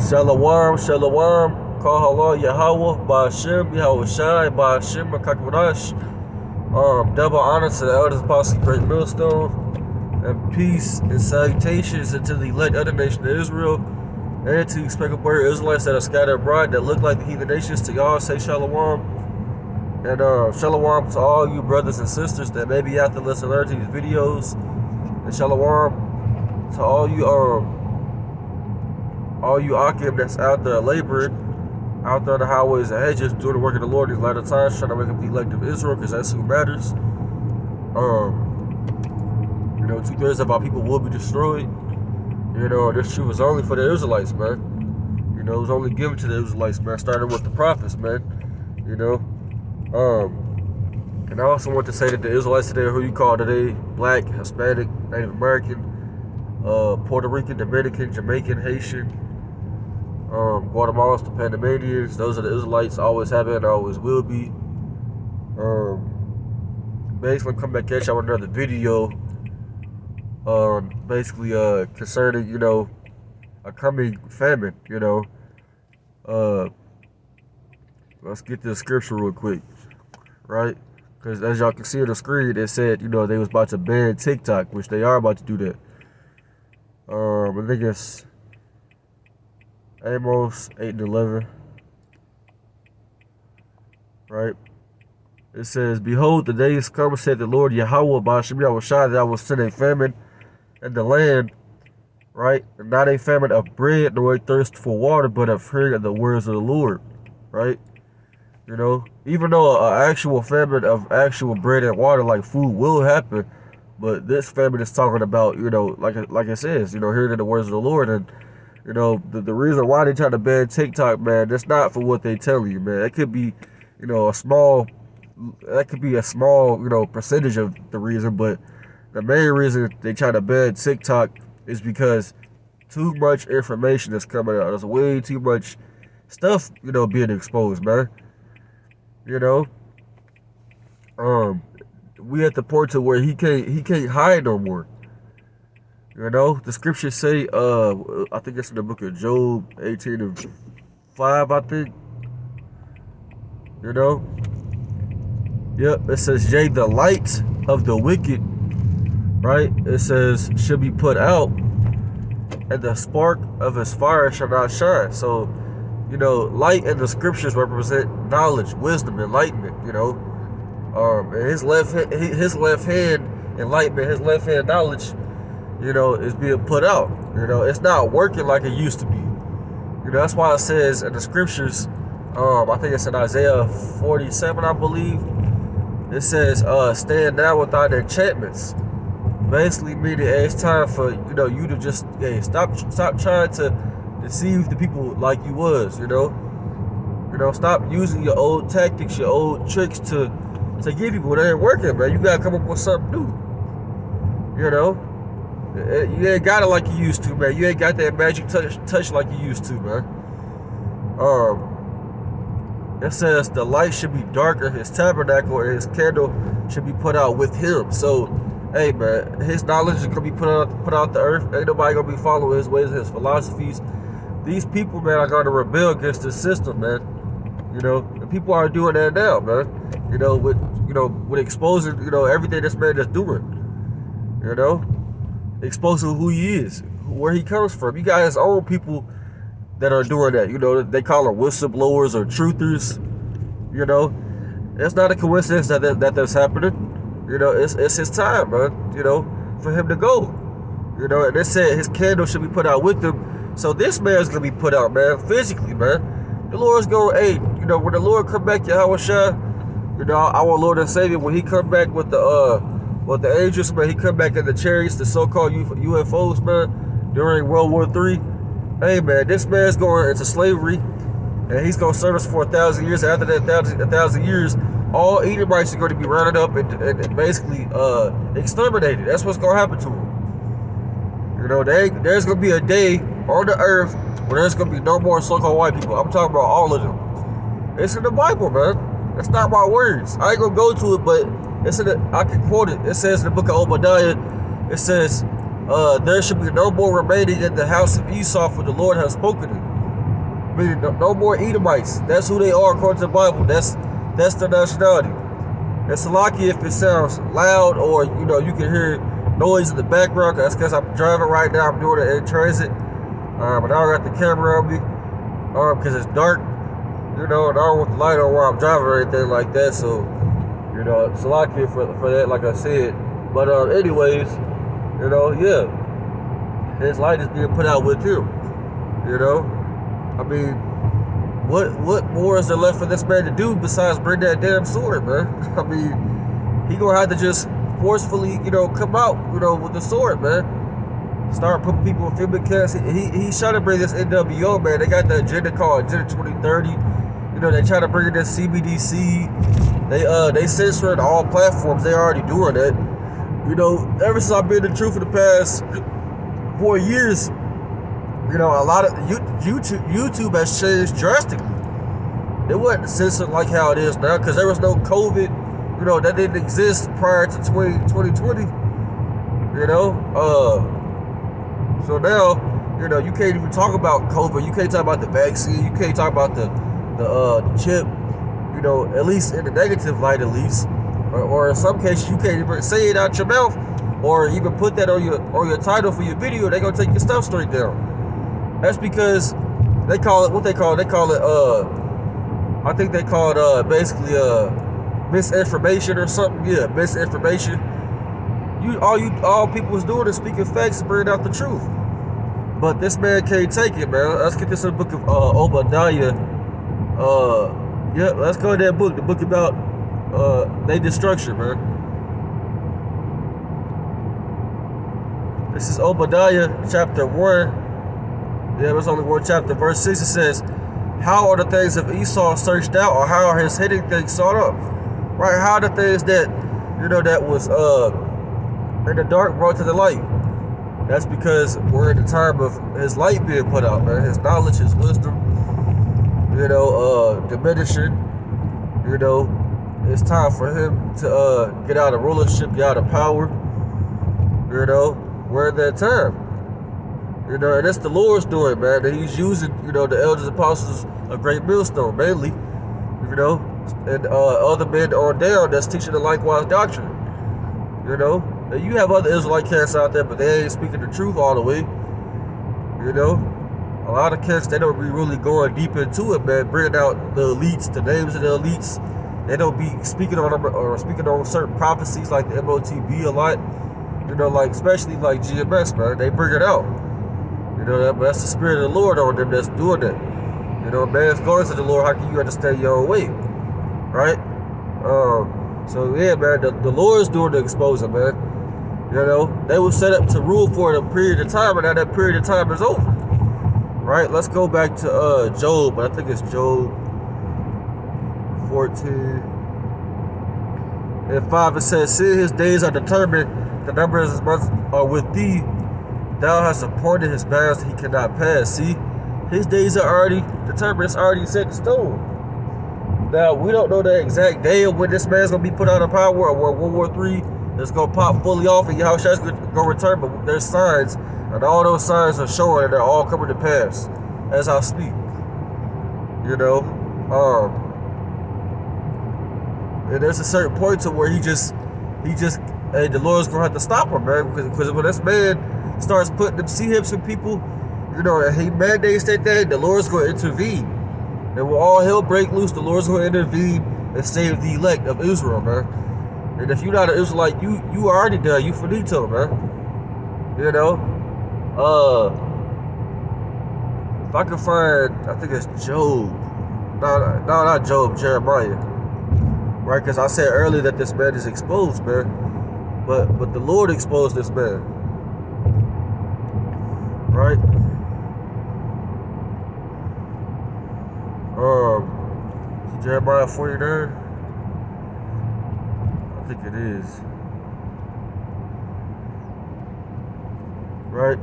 Shalom, Shalom, Kahala, Yahweh, Ba'ashem, Yahweh Shai, Ba'ashem, Kakwadash. Double honor to the elders, apostles, great millstone, and peace and salutations unto the elect other nation of Israel, and to expected warrior Israelites that are scattered abroad that look like the heathen nations. To y'all, say Shalom. And Shalom to all you brothers and sisters that may be out there listening to these videos. And Shalom to all you Akim that's out there laboring, out there on the highways and hedges, doing the work of the Lord these latter times, trying to make up the elect of Israel, because that's who matters. You know, 2/3 of our people will be destroyed. You know, this truth is only for the Israelites, man. You know, it was only given to the Israelites, man, starting with the prophets, man. You know. And I also want to say that the Israelites today, who you call today, Black, Hispanic, Native American, Puerto Rican, Dominican, Jamaican, Haitian, Guatemalans, the Panamanians, those are the Israelites, always have been, always will be. Basically, come back at y'all with another video, basically, concerning, you know, a coming famine, you know. Let's get to the scripture real quick, right? Because as y'all can see on the screen, it said, you know, they was about to ban TikTok, which they are about to do that. I think it's Amos 8:11, right? It says, "Behold, the days come, said the Lord Yahweh, Ba'ashem Yahweh Shai, that I will send a famine in the land, right? And not a famine of bread, nor a thirst for water, but of hearing of the words of the Lord," right? You know, even though an actual famine of actual bread and water, like food, will happen, but this famine is talking about, you know, like it says, you know, hearing the words of the Lord. And, you know, the reason why they try to ban TikTok, man, that's not for what they tell you, man. It could be, you know, a small, you know, percentage of the reason, but the main reason they try to ban TikTok is because too much information is coming out. There's way too much stuff, you know, being exposed, man. You know, we at the point to where he can't hide no more. You know, the scriptures say, I think it's in the book of Job 18:5, I think. You know, yep, it says, "Yea, the light of the wicked," right? It says, "should be put out, and the spark of his fire shall not shine." So, you know, light in the scriptures represent knowledge, wisdom, enlightenment, you know. And his left hand enlightenment, his left hand knowledge, you know, is being put out. You know, it's not working like it used to be. You know, that's why it says in the scriptures, I think it's in Isaiah 47, I believe, it says, "Stand now without enchantments." Basically meaning, hey, it's time for, you know, you to just, hey, stop trying to deceive the people like you was, you know. You know, stop using your old tactics, your old tricks to get people. It ain't working, man. You gotta come up with something new. You know, you ain't got it like you used to, man. You ain't got that magic touch like you used to, man. It says the light should be darker, his tabernacle and his candle should be put out with him. So, hey, man, his knowledge is gonna be put out the earth. Ain't nobody gonna be following his ways, his philosophies. These people, man, are gonna rebel against the system, man. You know, and people are doing that now, man. You know, with exposing, you know, everything this man is doing. You know, exposing who he is, where he comes from. You got his own people that are doing that. You know, they call them whistleblowers or truthers. You know, it's not a coincidence that that's happening. You know, it's his time, man. You know, for him to go. You know, and they said his candle should be put out with him. So this man's gonna be put out, man, physically, man. The Lord's gonna, hey, you know, when the Lord come back, Yahweh Shai, you know, our Lord and Savior, when he come back with the angels, man, he come back in the chariots, the so-called UFOs, man, during World War III. Hey, man, this man's going into slavery, and he's gonna serve us for 1,000 years. After that 1,000 years, all Edomites are going to be rounded up and basically exterminated. That's what's gonna happen to them. You know, there's gonna be a day on the earth where there's gonna be no more so-called white people. I'm talking about all of them. It's in the Bible, man. It's not my words. I ain't gonna go to it, but it's in I can quote it. It says in the book of Obadiah, it says, "There should be no more remaining in the house of Esau, for the Lord has spoken it." Meaning no more Edomites. That's who they are according to the Bible. That's their nationality. And Salaki, if it sounds loud or you can hear noise in the background, that's because I'm driving right now. I'm doing it in transit. But I don't got the camera on me because it's dark. And I don't want the light on while I'm driving or anything like that. So, Salaki for that, like I said. But anyways, yeah, his light is being put out with him. I mean, what more is there left for this man to do besides bring that damn sword, man? I mean, he gonna have to just forcefully, come out, with the sword, man. Start putting people in famine camps. He's trying to bring this NWO, man. They got the agenda called Agenda 2030. They try to bring in this CBDC. They censoring all platforms. They already doing that. Ever since I've been in the truth for the past 4 years, a lot of YouTube has changed drastically. It wasn't censored like how it is now because there was no COVID, that didn't exist prior to 2020. So now, you can't even talk about COVID. You can't talk about the vaccine. You can't talk about the chip. At least in the negative light, at least, or in some cases, you can't even say it out your mouth, or even put that on your title for your video. They're gonna take your stuff straight down. That's because they call it what they call it. They call it I think they call it basically misinformation or something. Yeah, misinformation. All people was doing is speaking facts and bringing out the truth. But this man can't take it, man. Let's get this in the book of Obadiah. Yeah, let's go to that book. The book about their destruction, man. This is Obadiah chapter 1. Yeah, there's only one chapter. Verse 6, it says, how are the things of Esau searched out, or how are his hidden things sought up? Right? How are the things that, that was in the dark brought to the light? That's because we're in the time of his light being put out, man. His knowledge, his wisdom, diminishing. It's time for him to get out of rulership, get out of power. We're in that time. And that's the Lord's doing, man. And he's using, the elders apostles of Great Millstone, mainly, and other men on down that's teaching the likewise doctrine. And you have other Israelite camps out there, but they ain't speaking the truth all the way. A lot of camps, they don't be really going deep into it, man, bringing out the elites, the names of the elites. They don't be speaking on them or speaking on certain prophecies like the MOTB a lot. Like especially like GMS, man. They bring it out. But that's the spirit of the Lord on them that's doing that. Man's going to the Lord, how can you understand your own way? Right? So yeah, man, the Lord's doing the exposing, man. They were set up to rule for a period of time, and now that period of time is over. Right? Let's go back to Job, but I think it's Job 14 and 5. It says, see, his days are determined, the number of his months are with thee. Thou hast appointed his bounds that he cannot pass. See, his days are already determined. It's already set in stone. Now, we don't know the exact day of when this man's going to be put out of power, or where World War III is going to pop fully off and Yahushua's going to return. But there's signs, and all those signs are showing that they're all coming to pass as I speak. And there's a certain point to where he just, hey, the Lord's going to have to stop him, man. Because when this man starts putting them C-hips in people, and he mandates that thing, the Lord's going to intervene. And when all hell break loose, the Lord's going to intervene and save the elect of Israel, man. And if you're not an Israelite, you already done. You finito, man. If I can find, I think it's Job. No, not Job, Jeremiah. Right? Because I said earlier that this man is exposed, man. But the Lord exposed this man. Right? Jeremiah 49. I think it is. Right?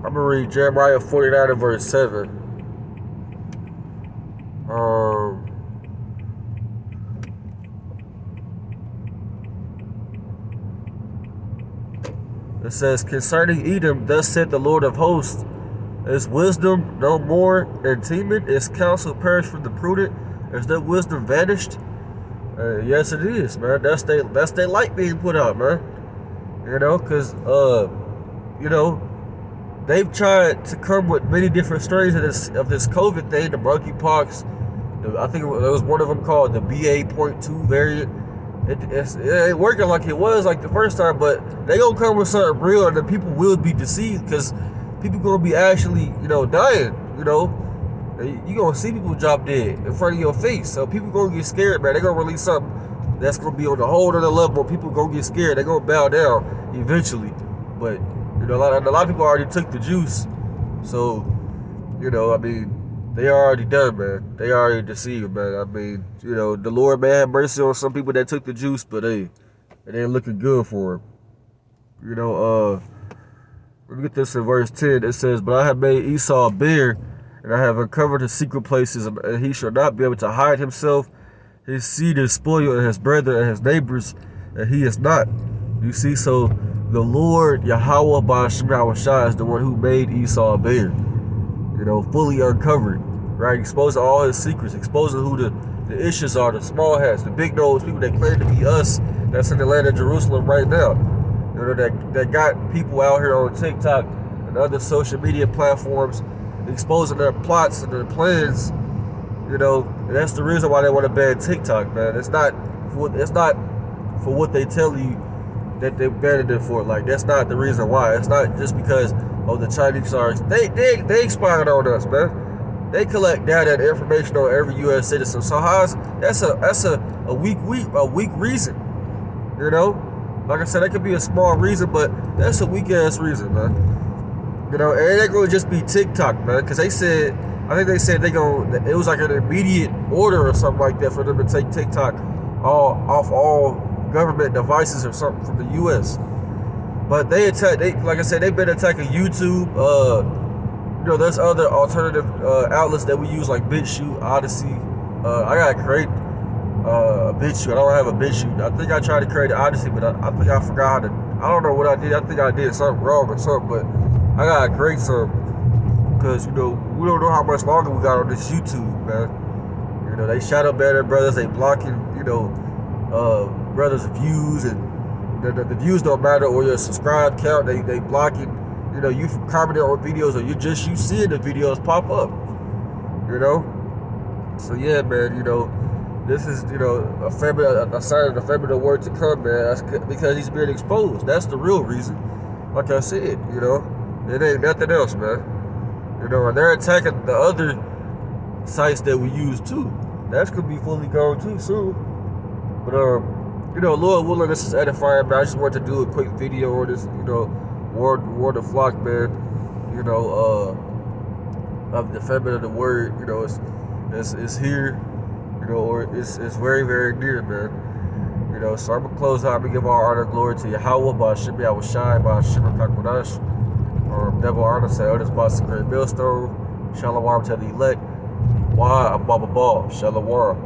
I'm gonna read Jeremiah 49 and verse 7. It says, concerning Edom, thus said the Lord of hosts, Is wisdom no more in Teman? Is counsel perished from the prudent? Is their wisdom vanished? Yes, it is, man. That's their light being put out, man. You know, because, you know, they've tried to come with many different strains of this COVID thing, the monkeypox. I think there was one of them called the BA.2 variant. It ain't working like it was like the first time, but they gonna come with something real, and the people will be deceived because people gonna be actually, you know, dying. You know, you gonna see people drop dead in front of your face, so people gonna get scared, man. They gonna release something that's gonna be on a whole other level. People gonna get scared. They gonna bow down eventually. But you know, a lot of people already took the juice, so you know, I mean, they already done, man. They already deceived, man. I mean, you know, the Lord may have mercy on some people that took the juice, but hey, it ain't looking good for them. You know, let me get this in verse 10. It says, "But I have made Esau bare, and I have uncovered his secret places, and he shall not be able to hide himself. His seed is spoiled, and his brethren and his neighbors, and he is not." You see, so the Lord Yahweh by YASHAMIAHLA is the one who made Esau bare. You know, fully uncovered, right? Exposing all his secrets, exposing who the Issachars are, the small hats, the big nose people that claim to be us, that's in the land of Jerusalem right now. You know, that got people out here on TikTok and other social media platforms exposing their plots and their plans. You know, and that's the reason why they want to ban TikTok, man. It's not for what they tell you that they banned it for. Like, that's not the reason why. It's not just because, oh, the Chinese are, they expired on us, man. They collect data and information on every U.S. citizen. So that's a weak reason, you know? Like I said, that could be a small reason, but that's a weak ass reason, man. You know, and it ain't gonna just be TikTok, man, because I think they said it was like an immediate order or something like that for them to take TikTok off all government devices or something from the U.S. But like I said, they've been attacking YouTube. You know, there's other alternative outlets that we use like BitChute, Odyssey. I gotta create a BitChute. I don't have a BitChute. I think I tried to create an Odyssey, but I think I forgot how to. I don't know what I did. I think I did something wrong or something, but I gotta create some because, you know, we don't know how much longer we got on this YouTube, man. You know, they shadow banner brothers. They blocking, you know, brothers' views, and the views don't matter, or your subscribe count. They blocking, you know, you from commenting on videos, or you seeing the videos pop up, you know. So yeah, man, you know, this is, you know, a sign of the famine of the word to come, man. That's because he's being exposed. That's the real reason. Like I said, you know, it ain't nothing else, man. You know, and they're attacking the other sites that we use too. That's gonna be fully gone too soon. But you know, Lord willing, this is edifying, man. I just wanted to do a quick video on this, you know, word of flock, man. You know, of the famine of the word. You know, it's here. You know, or it's very, very near, man. You know, so I'm gonna close out. I'm gonna give all honor and glory to Yahweh by YASHAMIAHLA by YASHAMIAHLA. Devil honor say others by the great millstone. Shalom to the elect. YASHAMIAHLA. Shalom.